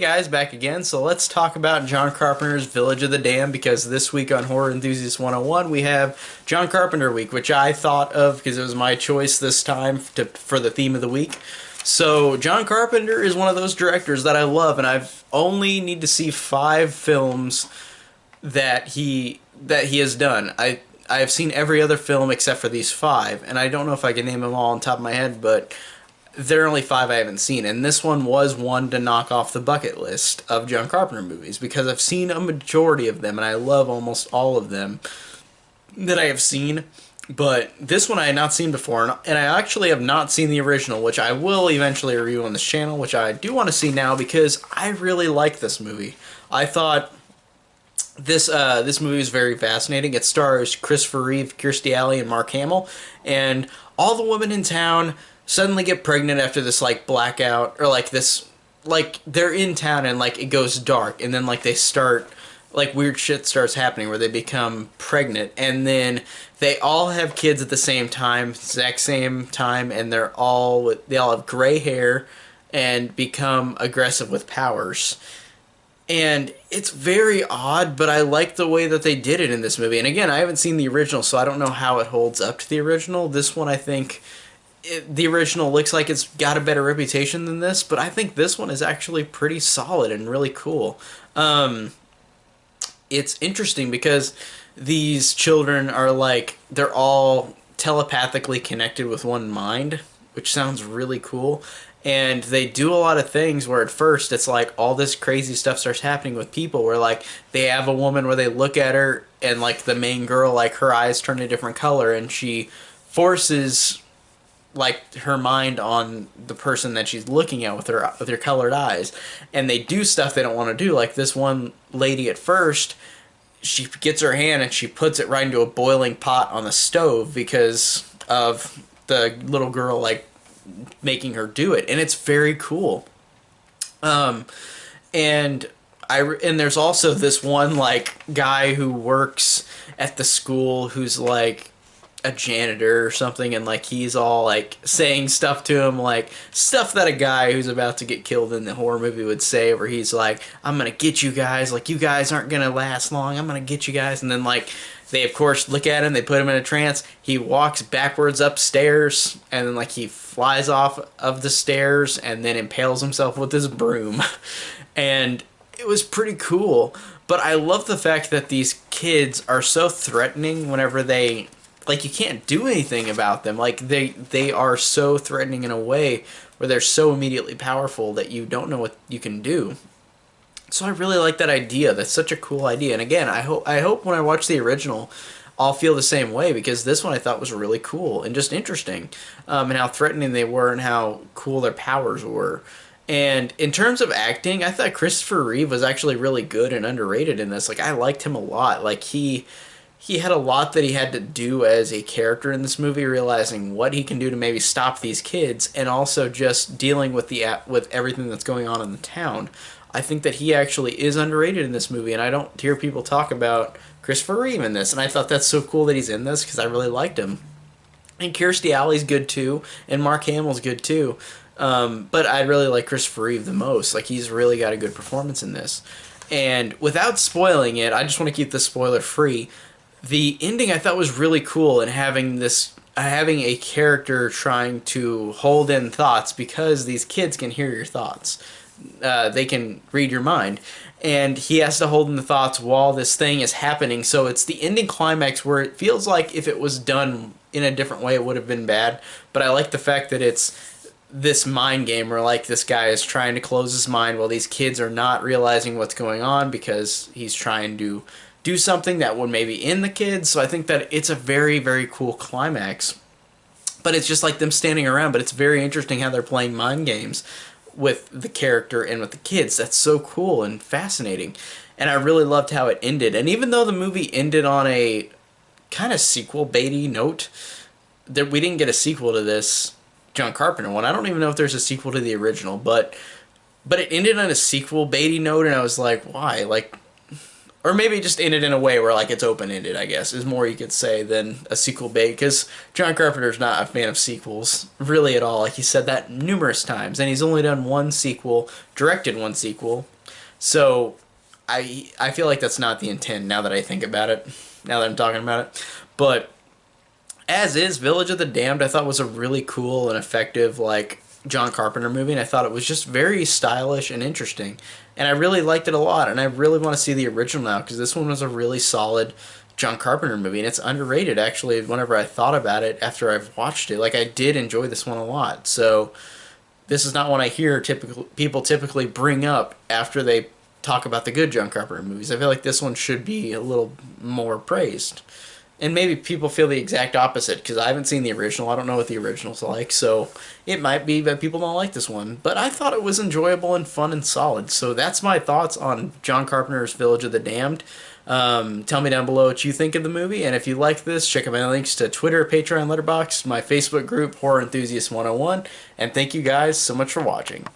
guys, back again. So let's talk about John Carpenter's Village of the Damned, because this week on Horror Enthusiast 101 we have John Carpenter week, which I thought of because it was my choice this time for the theme of the week. So John Carpenter is one of those directors that I love, and I've only need to see 5 films that he has done. I have seen every other film except for these 5, and I don't know if I can name them all on top of my head, but there are only 5 I haven't seen, and this one was one to knock off the bucket list of John Carpenter movies, because I've seen a majority of them, and I love almost all of them that I have seen, but this one I had not seen before, and I actually have not seen the original, which I will eventually review on this channel, which I do want to see now, because I really like this movie. I thought this movie is very fascinating. It stars Christopher Reeve, Kirstie Alley, and Mark Hamill, and all the women in town suddenly get pregnant after this like blackout, or like this, like they're in town and like it goes dark, and then like they start, like weird shit starts happening where they become pregnant, and then they all have kids at the same time, exact same time, and they all have gray hair and become aggressive with powers. And it's very odd, but I like the way that they did it in this movie. And again, I haven't seen the original, so I don't know how it holds up to the original. This one, I think the original looks like it's got a better reputation than this, but I think this one is actually pretty solid and really cool. It's interesting because these children are like, they're all telepathically connected with one mind, which sounds really cool. And they do a lot of things where at first it's like all this crazy stuff starts happening with people, where like they have a woman where they look at her and like the main girl, like her eyes turn a different color, and she forces like her mind on the person that she's looking at with her colored eyes, and they do stuff they don't want to do. Like this one lady at first, she gets her hand and she puts it right into a boiling pot on the stove because of the little girl like making her do it, and it's very cool. And there's also this one like guy who works at the school who's like a janitor or something, and like he's all like saying stuff to him, like stuff that a guy who's about to get killed in the horror movie would say, where he's like, I'm gonna get you guys, like you guys aren't gonna last long, I'm gonna get you guys. And then like they of course look at him, they put him in a trance, he walks backwards upstairs, and then like he flies off of the stairs and then impales himself with his broom. And it was pretty cool, but I love the fact that these kids are so threatening whenever they, like you can't do anything about them. Like they are so threatening in a way where they're so immediately powerful that you don't know what you can do. So I really like that idea. That's such a cool idea. And again, I hope when I watch the original, I'll feel the same way, because this one I thought was really cool and just interesting, and how threatening they were and how cool their powers were. And in terms of acting, I thought Christopher Reeve was actually really good and underrated in this. Like I liked him a lot. Like he had a lot that he had to do as a character in this movie, realizing what he can do to maybe stop these kids, and also just dealing with with everything that's going on in the town. I think that he actually is underrated in this movie, and I don't hear people talk about Christopher Reeve in this, and I thought that's so cool that he's in this, because I really liked him. And Kirstie Alley's good too, and Mark Hamill's good too, but I really like Christopher Reeve the most. Like he's really got a good performance in this. And without spoiling it, I just want to keep this spoiler free. The ending I thought was really cool, and having a character trying to hold in thoughts, because these kids can hear your thoughts. They can read your mind, and he has to hold in the thoughts while this thing is happening. So it's the ending climax where it feels like if it was done in a different way it would have been bad, but I like the fact that it's this mind game where like this guy is trying to close his mind while these kids are not realizing what's going on, because he's trying to do something that would maybe end the kids. So I think that it's a very, very cool climax, but it's just like them standing around, but it's very interesting how they're playing mind games with the character and with the kids. That's so cool and fascinating, and I really loved how it ended. And even though the movie ended on a kind of sequel baity note, that we didn't get a sequel to this John Carpenter one. I don't even know if there's a sequel to the original, but it ended on a sequel baity note, and I was like, why? Like or maybe just ended in a way where like it's open ended. I guess is more you could say than a sequel bait, because John Carpenter's not a fan of sequels really at all. Like he said that numerous times, and he's only done one sequel, directed one sequel. So I feel like that's not the intent now that I think about it. Now that I'm talking about it, but as is, Village of the Damned I thought was a really cool and effective like John Carpenter movie, and I thought it was just very stylish and interesting, and I really liked it a lot. And I really want to see the original now because this one was a really solid John Carpenter movie, and it's underrated actually. Whenever I thought about it after I've watched it, like I did enjoy this one a lot. So this is not one I hear typical people typically bring up after they talk about the good John Carpenter movies. I feel like this one should be a little more praised. And maybe people feel the exact opposite because I haven't seen the original. I don't know what the original's like, so it might be that people don't like this one. But I thought it was enjoyable and fun and solid. So that's my thoughts on John Carpenter's Village of the Damned. Tell me down below what you think of the movie, and if you like this, check out my links to Twitter, Patreon, Letterboxd, my Facebook group, Horror Enthusiast 101, and thank you guys so much for watching.